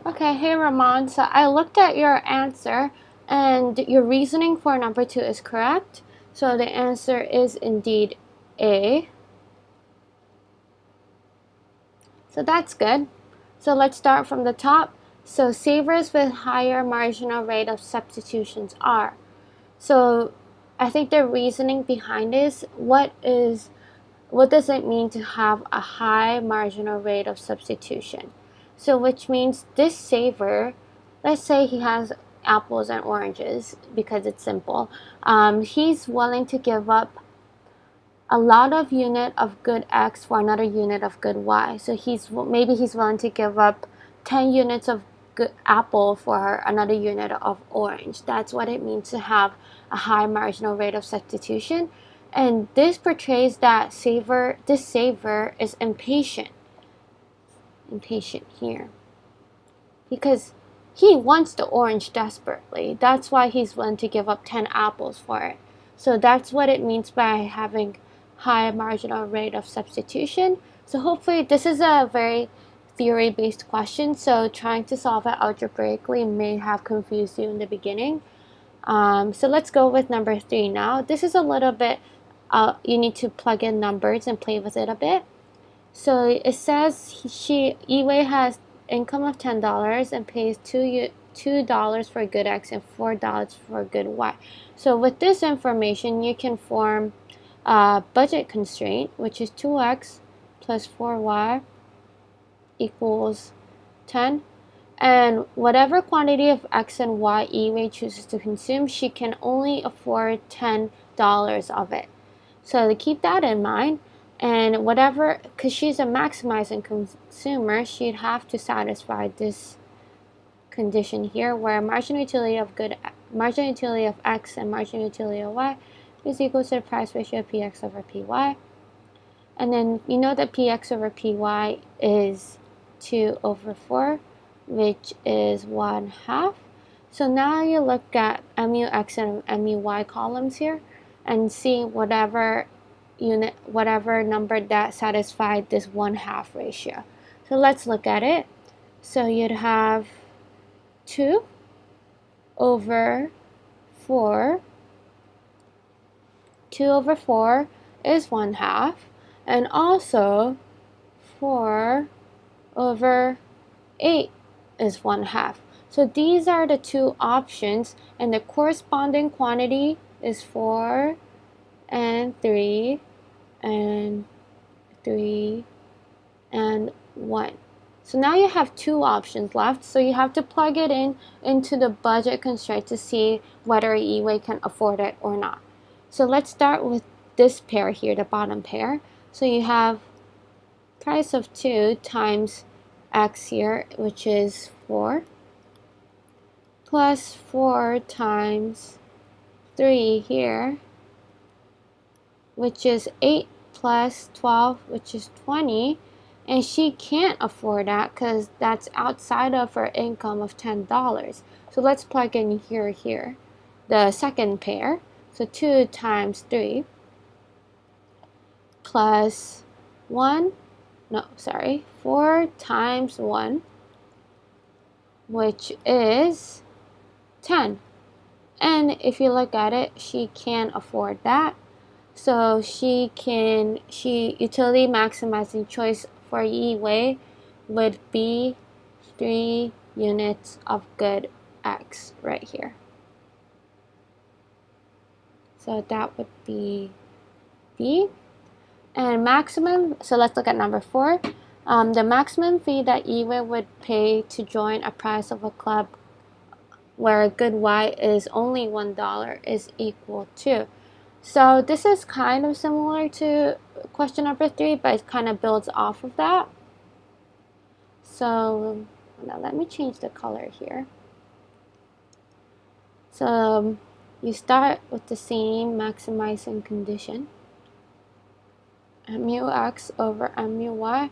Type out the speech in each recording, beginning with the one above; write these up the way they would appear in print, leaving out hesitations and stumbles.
Okay, hey Ramon. So I looked at your answer and your reasoning for number 2 is correct. So the answer is indeed A. So that's good. So let's start from the top. So savers with higher marginal rate of substitutions are. So I think the reasoning behind this, what does it mean to have a high marginal rate of substitution? So which means this saver, let's say he has apples and oranges because it's simple. He's willing to give up a lot of unit of good X for another unit of good Y. So maybe he's willing to give up 10 units of good apple for another unit of orange. That's what it means to have a high marginal rate of substitution. And this portrays that this saver is impatient here because he wants the orange desperately. That's why he's willing to give up 10 apples for it. So that's what it means by having high marginal rate of substitution. So hopefully this is a very theory-based question, so trying to solve it algebraically may have confused you in the beginning. So let's go with number 3 now. This is a little bit, you need to plug in numbers and play with it a bit. So it says Iwei has income of $10 and pays $2 for good X and $4 for good Y. So with this information, you can form a budget constraint, which is 2X plus 4Y equals 10. And whatever quantity of X and Y Iwei chooses to consume, she can only afford $10 of it. So to keep that in mind, and whatever, because she's a maximizing consumer, she'd have to satisfy this condition here where marginal utility of X and marginal utility of Y is equal to the price ratio of Px over Py. And then you know that Px over Py is 2 over 4, which is 1/2. So now you look at MUX and MUY columns here and see whatever number that satisfied this 1/2 ratio. So let's look at it. So you'd have 2 over 4. 2 over 4 is 1/2. And also 4 over 8 is 1/2. So these are the two options, and the corresponding quantity is 4 and 3 and 3 and 1. So now you have two options left, so you have to plug it into the budget constraint to see whether Iwei can afford it or not. So let's start with this pair here, the bottom pair. So you have price of 2 times X here, which is 4, plus 4 times 3 here, which is 8, plus 12, which is 20. And she can't afford that because that's outside of her income of $10. So let's plug in here, the second pair. So 2 times 3 plus 4 times 1, which is 10. And if you look at it, she can't afford that. So utility maximizing choice for Iwei would be 3 units of good X right here. So that would be B. And maximum, so let's look at number 4. The maximum fee that Iwei would pay to join a price of a club where a good Y is only $1 is equal to. So this is kind of similar to question number 3, but it kind of builds off of that. So now let me change the color here. So you start with the same maximizing condition, MUX over MUY.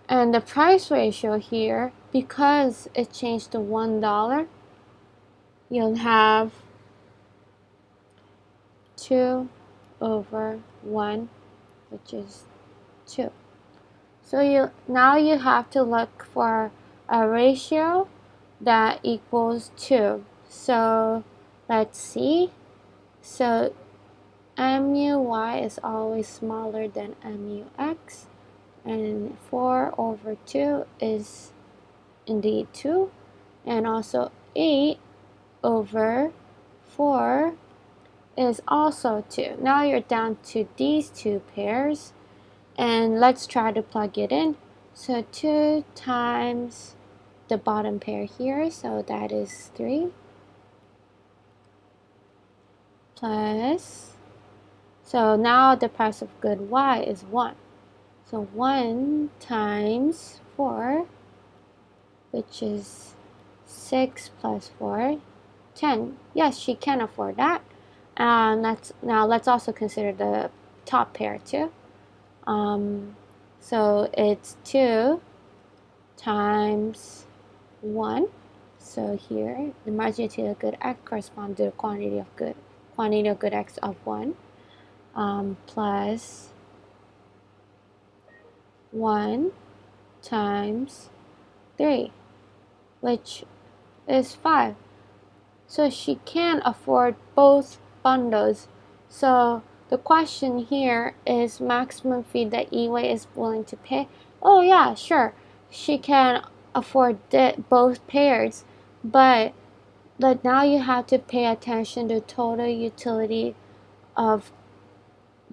And the price ratio here, because it changed to $1, you'll have 2 over 1, which is 2. So now you have to look for a ratio that equals 2. So let's see. So MUY is always smaller than MUX, and 4 over 2 is indeed 2, and also 8 over 4 is also 2. Now you're down to these two pairs, and let's try to plug it in. So 2 times the bottom pair here, so that is 3, plus, so now the price of good Y is 1. So 1 times 4, which is 6 plus 4, 10. Yes, she can afford that. Now let's also consider the top pair too. So it's 2 times 1. So here, the margin utility of good X corresponds to the quantity of good X of 1, plus 1 times 3, which is 5. So she can afford both bundles. So the question here is maximum fee that Eway is willing to pay. Oh yeah, sure, she can afford both pairs, but now you have to pay attention to total utility of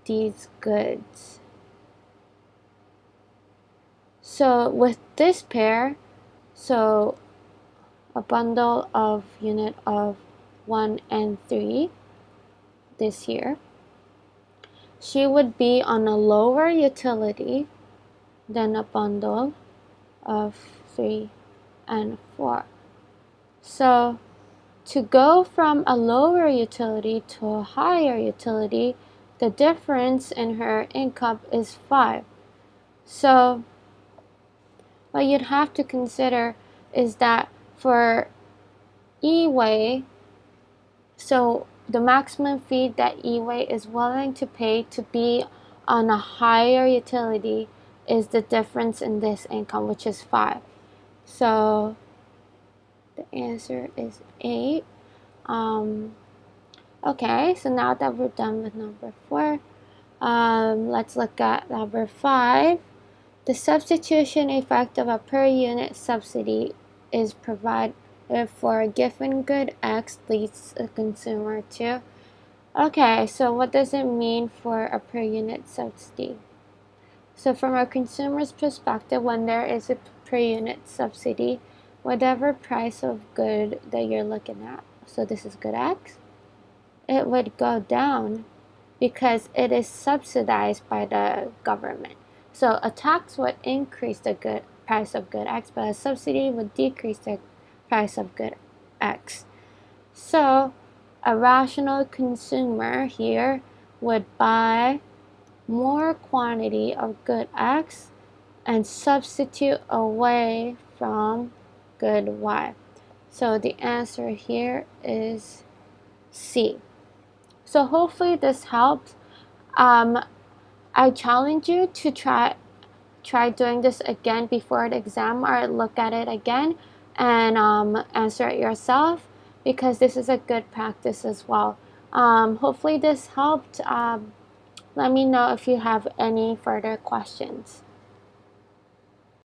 these goods. So with this pair, so a bundle of unit of 1 and 3 this year, she would be on a lower utility than a bundle of 3 and 4. So to go from a lower utility to a higher utility, the difference in her income is 5. So what you'd have to consider is that for Eway, so the maximum fee that Eway is willing to pay to be on a higher utility is the difference in this income, which is 5. So the answer is 8. Okay, so now that we're done with number 4, let's look at number 5. The substitution effect of a per unit subsidy is provided for a given good X leads a consumer to. Okay, so what does it mean for a per unit subsidy? So from a consumer's perspective, when there is a per unit subsidy, whatever price of good that you're looking at, so this is good X, it would go down because it is subsidized by the government. So a tax would increase the good price of good X, but a subsidy would decrease the price of good X. So a rational consumer here would buy more quantity of good X and substitute away from good Y. So the answer here is C. So hopefully this helps. I challenge you to try doing this again before the exam, or look at it again and answer it yourself, because this is a good practice as well. Hopefully this helped. Let me know if you have any further questions.